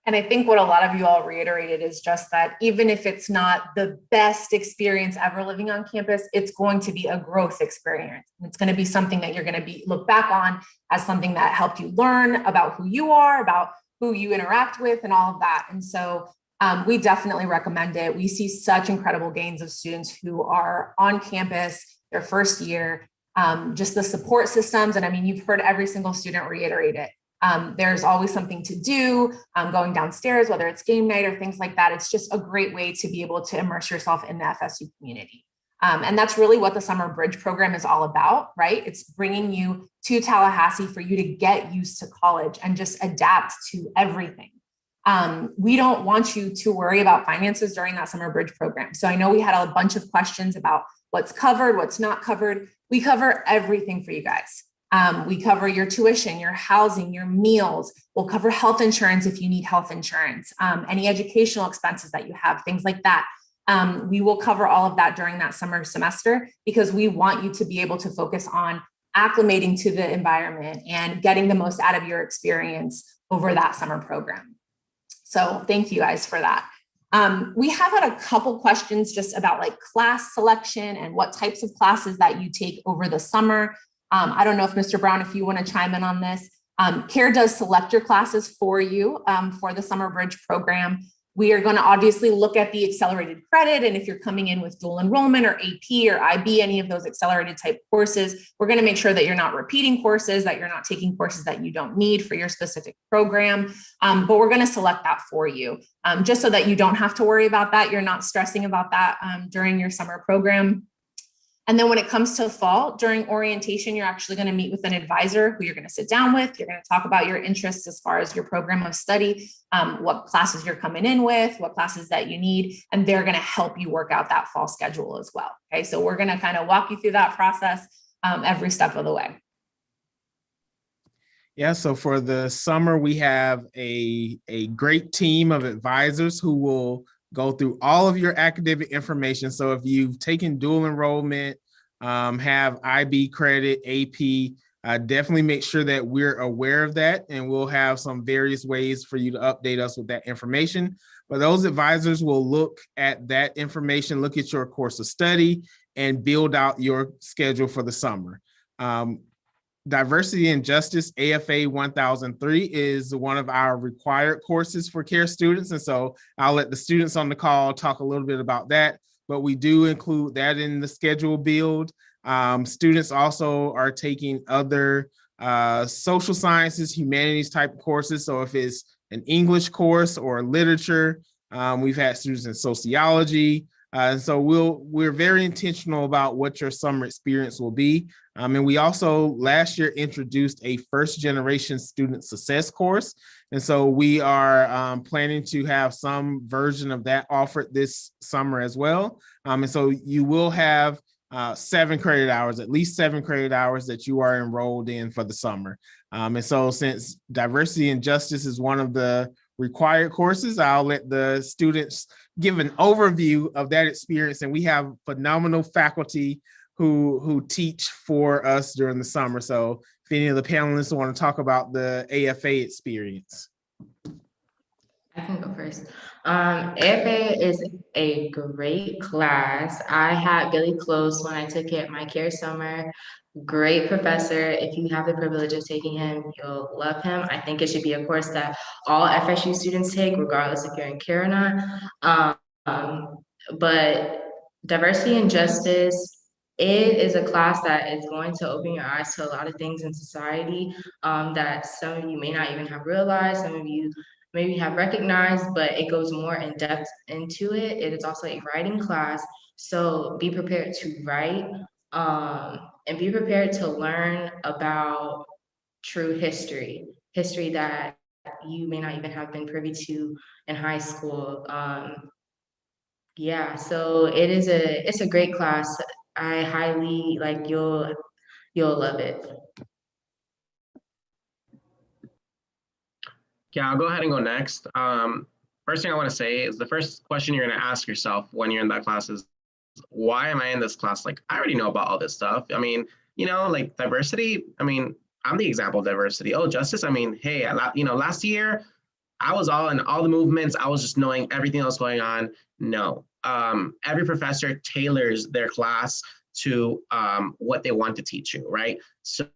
And I think what a lot of you all reiterated is just that even if it's not the best experience ever living on campus, it's going to be a growth experience. It's going to be something that you're going to look back on as something that helped you learn about who you are, about who you interact with, and all of that. And so we definitely recommend it. We see such incredible gains of students who are on campus their first year, just the support systems. And I mean, you've heard every single student reiterate it. There's always something to do, going downstairs, whether it's game night or things like that. It's just a great way to be able to immerse yourself in the FSU community. And that's really what the Summer Bridge program is all about, right? It's bringing you to Tallahassee for you to get used to college and just adapt to everything. We don't want you to worry about finances during that Summer Bridge program. So I know we had a bunch of questions about what's covered, what's not covered. We cover everything for you guys. We cover your tuition, your housing, your meals. We'll cover health insurance if you need health insurance, any educational expenses that you have, things like that. We will cover all of that during that summer semester because we want you to be able to focus on acclimating to the environment and getting the most out of your experience over that summer program. So thank you guys for that. We have had a couple questions just about like class selection and what types of classes that you take over the summer. I don't know if Mr. Brown, if you want to chime in on this. CARE does select your classes for you for the Summer Bridge program. We are going to obviously look at the accelerated credit. And if you're coming in with dual enrollment or AP or IB, any of those accelerated type courses, we're going to make sure that you're not repeating courses, that you're not taking courses that you don't need for your specific program. But we're going to select that for you just so that you don't have to worry about that. You're not stressing about that during your summer program. And then when it comes to fall, during orientation, you're actually going to meet with an advisor who you're going to sit down with. You're going to talk about your interests as far as your program of study, what classes you're coming in with, what classes that you need, and they're going to help you work out that fall schedule as well. Okay, so we're going to kind of walk you through that process every step of the way. Yeah, so for the summer, we have a great team of advisors who will go through all of your academic information. So if you've taken dual enrollment, have IB credit, AP, definitely make sure that we're aware of that, and we'll have some various ways for you to update us with that information. But those advisors will look at that information, look at your course of study, and build out your schedule for the summer. Diversity and Justice AFA 1003 is one of our required courses for CARE students. And so I'll let the students on the call talk a little bit about that, but we do include that in the schedule build. Students also are taking other social sciences, humanities type courses. So if it's an English course or literature, we've had students in sociology. And so we're very intentional about what your summer experience will be. And we also last year introduced a first generation student success course. And so we are planning to have some version of that offered this summer as well. And so you will have 7 credit hours, at least 7 credit hours that you are enrolled in for the summer. And so since Diversity and Justice is one of the required courses, I'll let the students give an overview of that experience. And we have phenomenal faculty who teach for us during the summer. So if any of the panelists want to talk about the AFA experience. I can go first. AFA is a great class. I had Billy Close when I took it my CARE summer. Great professor. If you have the privilege of taking him, you'll love him. I think it should be a course that all FSU students take, regardless if you're in CARE or not. But Diversity and Justice, it is a class that is going to open your eyes to a lot of things in society that some of you may not even have realized, some of you maybe have recognized, but it goes more in depth into it. It is also a writing class, so be prepared to write and be prepared to learn about true history that you may not even have been privy to in high school. Yeah, so it's a great class. I highly like you'll love it. Yeah, I'll go ahead and go next. First thing I want to say is the first question you're going to ask yourself when you're in that class is, why am I in this class? Like, I already know about all this stuff. I mean, like diversity. I mean, I'm the example of diversity. Oh, justice. I mean, hey, last year I was all in all the movements. I was just knowing everything else going on. No, every professor tailors their class to what they want to teach you, right? So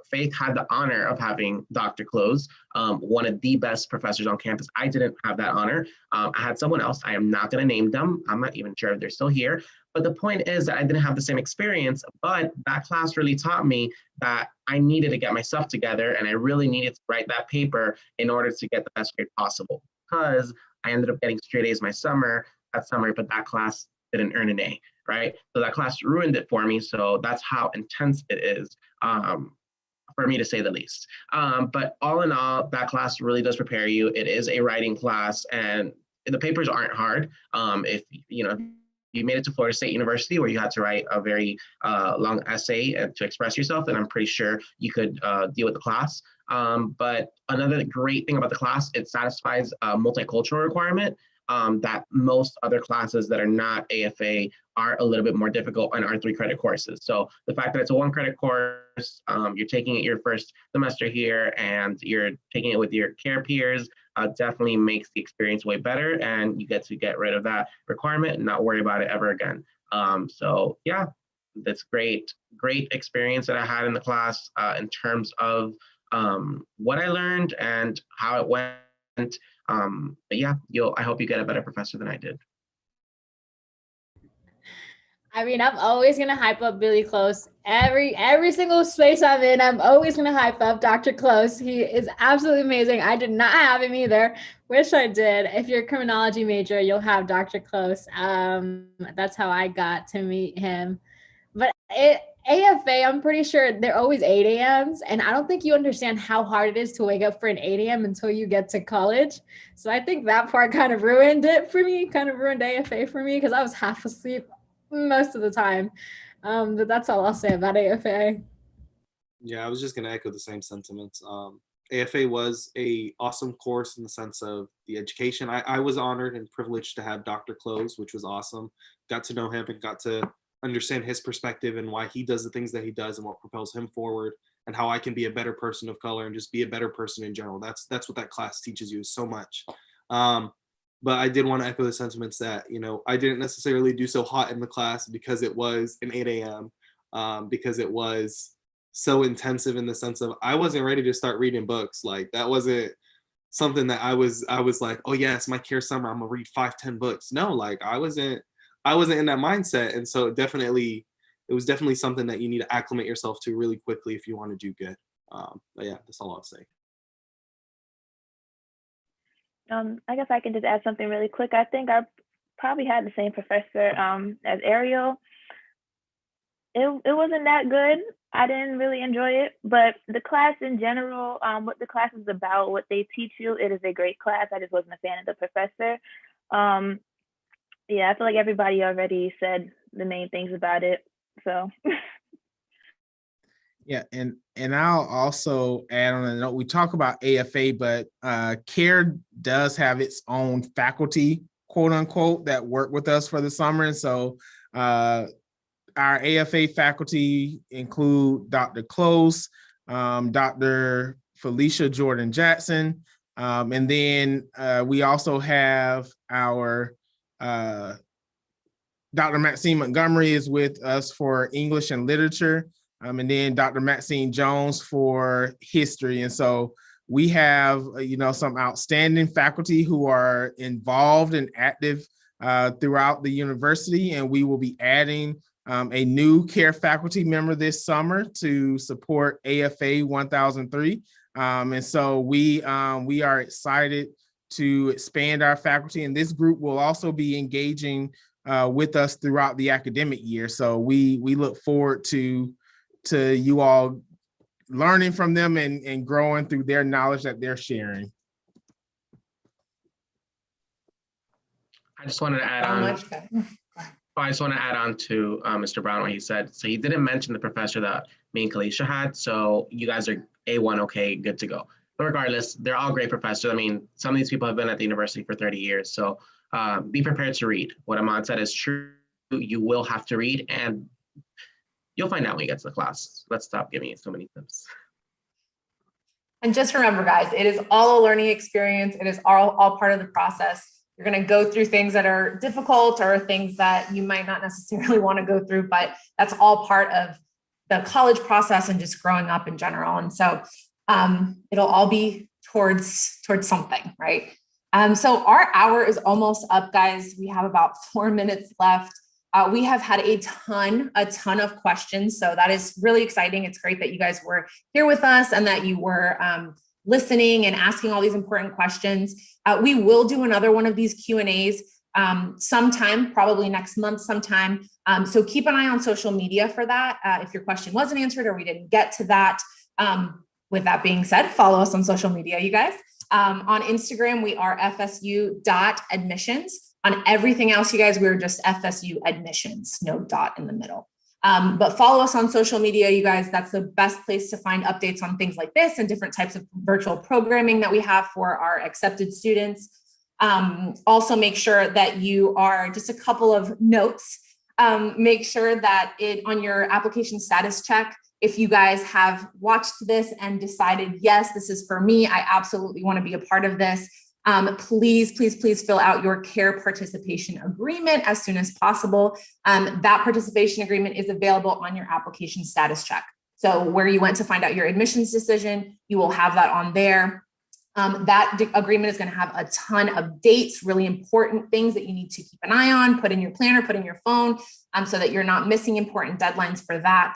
Faith had the honor of having Dr. Close, one of the best professors on campus. I didn't have that honor. I had someone else. I am not going to name them. I'm not even sure if they're still here. But the point is that I didn't have the same experience, but that class really taught me that I needed to get my stuff together and I really needed to write that paper in order to get the best grade possible. Because I ended up getting straight A's that summer, but that class didn't earn an A, right? So that class ruined it for me. So that's how intense it is. For me to say the least. But all in all, that class really does prepare you. It is a writing class and the papers aren't hard. If you made it to Florida State University where you had to write a very long essay to express yourself, then I'm pretty sure you could deal with the class. But another great thing about the class, it satisfies a multicultural requirement that most other classes that are not AFA are a little bit more difficult and are 3-credit courses. So the fact that it's a 1-credit course, you're taking it your first semester here and you're taking it with your care peers, definitely makes the experience way better, and you get to get rid of that requirement and not worry about it ever again. So yeah, that's great experience that I had in the class in terms of what I learned and how it went. But yeah, I hope you get a better professor than I did. I mean, I'm always gonna hype up Billy Close. Every single space I'm in, I'm always gonna hype up Dr. Close. He is absolutely amazing. I did not have him either. Wish I did. If you're a criminology major, you'll have Dr. Close. That's how I got to meet him. But AFA, I'm pretty sure they're always 8 a.m.s. And I don't think you understand how hard it is to wake up for an 8 a.m. until you get to college. So I think that part kind of ruined it for me, kind of ruined AFA for me because I was half asleep most of the time. But that's all I'll say about AFA. Yeah, I was just going to echo the same sentiments. AFA was a awesome course in the sense of the education. I was honored and privileged to have Dr. Close, which was awesome. Got to know him and got to understand his perspective and why he does the things that he does and what propels him forward, and how I can be a better person of color and just be a better person in general. That's what that class teaches you so much. But I did want to echo the sentiments that, I didn't necessarily do so hot in the class because it was an 8 a.m. Because it was so intensive in the sense of I wasn't ready to start reading books. Like that wasn't something that I was like, oh yeah, it's my care summer, I'm gonna read 5-10 books. No, like I wasn't in that mindset. And so it was definitely something that you need to acclimate yourself to really quickly if you want to do good. But yeah, that's all I'll say. I guess I can just add something really quick. I think I probably had the same professor as Ariel. It wasn't that good. I didn't really enjoy it, but the class in general, what the class is about, what they teach you, it is a great class. I just wasn't a fan of the professor. Yeah, I feel like everybody already said the main things about it. So Yeah, and I'll also add on a note, we talk about AFA, but CARE does have its own faculty, quote unquote, that work with us for the summer. And so our AFA faculty include Dr. Close, Dr. Felicia Jordan Jackson, and then we also have our Dr. Maxine Montgomery is with us for English and literature. And then Dr. Maxine Jones for history. And so we have, some outstanding faculty who are involved and active throughout the university. And we will be adding a new care faculty member this summer to support AFA 1003. And so we are excited to expand our faculty. And this group will also be engaging with us throughout the academic year. So we look forward to you all learning from them and growing through their knowledge that they're sharing. I just wanted to add on. I just want to add on to Mr. Brown what he said. So he didn't mention the professor that me and Kalisha had. So you guys are A1, okay, good to go. But regardless, they're all great professors. I mean, some of these people have been at the university for 30 years. So be prepared to read. What Ahmad said is true. You will have to read, and you'll find out when you get to the class. Let's stop giving you so many tips. And just remember, guys, it is all a learning experience. It is all part of the process. You're going to go through things that are difficult or things that you might not necessarily want to go through, but that's all part of the college process and just growing up in general. And so it'll all be towards something, right? So our hour is almost up, guys. We have about 4 minutes left. We have had a ton of questions. So that is really exciting. It's great that you guys were here with us and that you were listening and asking all these important questions. We will do another one of these Q&As sometime, probably next month sometime. So keep an eye on social media for that. If your question wasn't answered or we didn't get to that. With that being said, follow us on social media, you guys. On Instagram, we are fsu.admissions. On everything else, you guys, we're just FSU admissions, no dot in the middle. But follow us on social media, you guys. That's the best place to find updates on things like this and different types of virtual programming that we have for our accepted students. Also make sure that you are, just a couple of notes, make sure that on your application status check, if you guys have watched this and decided, yes, this is for me, I absolutely want to be a part of this. Please fill out your care participation agreement as soon as possible. That participation agreement is available on your application status check. So where you went to find out your admissions decision, you will have that on there. That agreement is going to have a ton of dates, really important things that you need to keep an eye on, put in your planner, put in your phone, so that you're not missing important deadlines for that.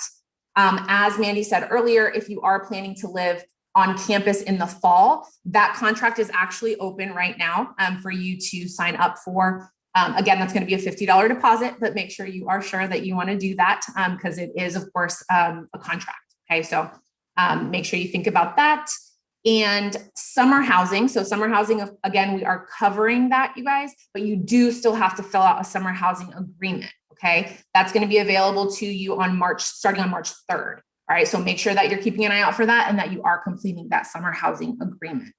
As Mandy said earlier, if you are planning to live on campus in the fall, that contract is actually open right now for you to sign up for. Again, that's going to be a $50 deposit, but make sure you are sure that you want to do that because it is, of course, a contract. Okay, so make sure you think about that. And summer housing. So summer housing, again, we are covering that, you guys, but you do still have to fill out a summer housing agreement. Okay, that's going to be available to you starting on March 3rd. All right, so make sure that you're keeping an eye out for that and that you are completing that summer housing agreement.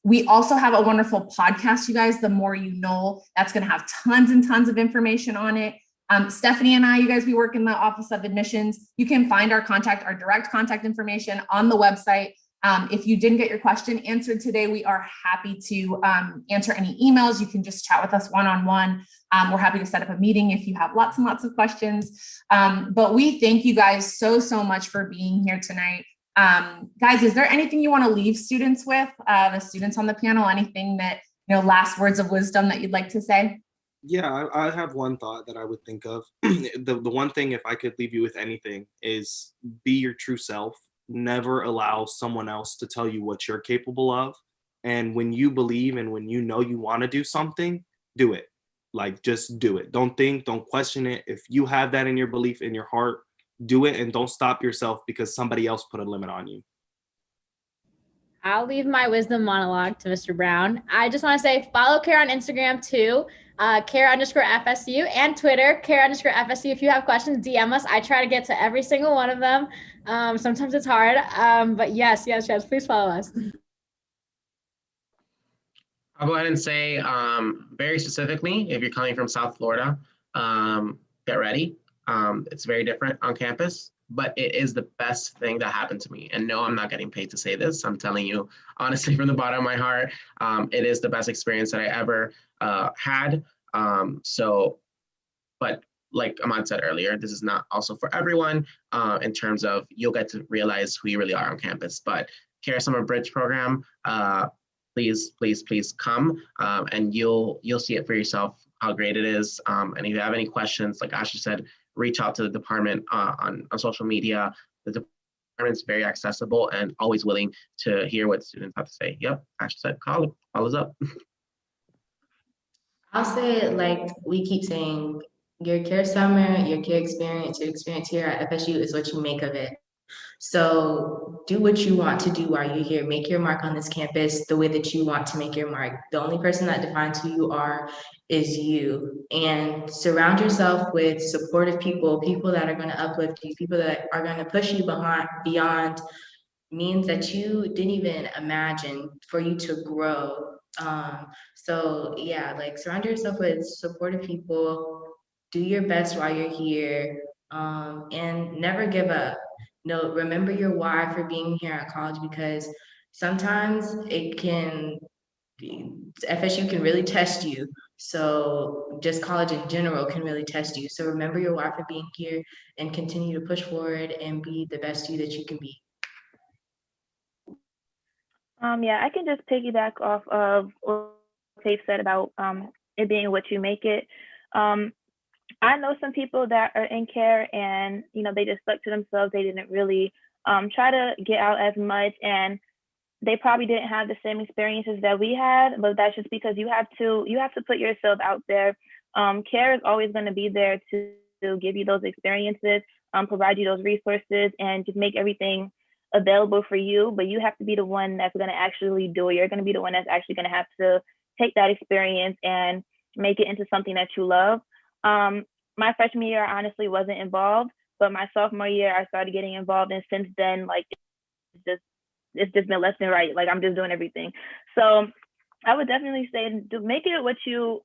We also have a wonderful podcast, you guys, The More You Know. That's going to have tons and tons of information on it. Stephanie and I, you guys, we work in the Office of Admissions. You can find our direct contact information on the website. If you didn't get your question answered today, we are happy to answer any emails. You can just chat with us one-on-one. We're happy to set up a meeting if you have lots and lots of questions. But we thank you guys so much for being here tonight. Guys, is there anything you want to leave students with, the students on the panel, anything that, last words of wisdom that you'd like to say? Yeah, I have one thought that I would think of. The one thing, if I could leave you with anything, is be your true self. Never allow someone else to tell you what you're capable of. And when you believe and when you know you want to do something, do it. Like, just do it. Don't think, don't question it. If you have that in your belief, in your heart, do it, and don't stop yourself because somebody else put a limit on you. I'll leave my wisdom monologue to Mr. Brown. I just want to say, follow Care on Instagram too, care_FSU, and Twitter, care_FSU. If you have questions, DM us. I try to get to every single one of them. Sometimes it's hard, but yes, please follow us. I'll go ahead and say very specifically, if you're coming from South Florida, get ready. It's very different on campus, but it is the best thing that happened to me. And no, I'm not getting paid to say this. I'm telling you, honestly, from the bottom of my heart, it is the best experience that I ever had. But like Ahmad said earlier, this is not also for everyone in terms of you'll get to realize who you really are on campus. But Care Summer Bridge program, please come and you'll see it for yourself how great it is. And if you have any questions, like Ashley said, reach out to the department on social media. The department's very accessible and always willing to hear what students have to say. Yep, Ashley said, call us up. I'll say it like we keep saying, your care summer, your care experience, your experience here at FSU is what you make of it. So do what you want to do while you're here. Make your mark on this campus the way that you want to make your mark. The only person that defines who you are is you. And surround yourself with supportive people, people that are going to uplift you, people that are going to push you beyond means that you didn't even imagine for you to grow. So yeah, like surround yourself with supportive people, do your best while you're here, and never give up. No, remember your why for being here at college, because sometimes FSU can really test you. So just college in general can really test you. So remember your why for being here and continue to push forward and be the best you that you can be. Yeah, I can just piggyback off of what Faith said about it being what you make it. I know some people that are in care and, they just stuck to themselves. They didn't really try to get out as much, and they probably didn't have the same experiences that we had, but that's just because you have to put yourself out there. Care is always going to be there to give you those experiences, provide you those resources, and just make everything available for you. But you have to be the one that's going to actually do it. You're going to be the one that's actually going to have to take that experience and make it into something that you love. My freshman year, I honestly wasn't involved, but my sophomore year, I started getting involved, and since then, like, it's just been left and right. Like, I'm just doing everything. So I would definitely say, make it what you.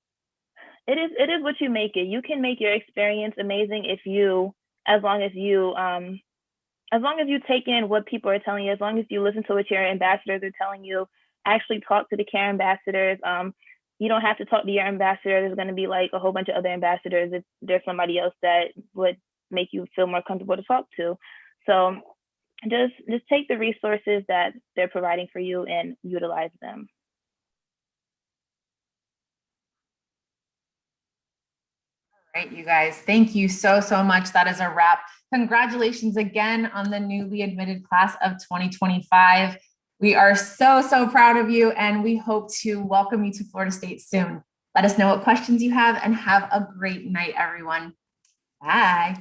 It is what you make it. You can make your experience amazing as long as you take in what people are telling you, as long as you listen to what your ambassadors are telling you, actually talk to the care ambassadors. You don't have to talk to your ambassador. There's going to be like a whole bunch of other ambassadors if there's somebody else that would make you feel more comfortable to talk to. So just take the resources that they're providing for you and utilize them. All right, you guys, thank you so much. That is a wrap. Congratulations again on the newly admitted class of 2025. We are so proud of you, and we hope to welcome you to Florida State soon. Let us know what questions you have, and have a great night, everyone. Bye.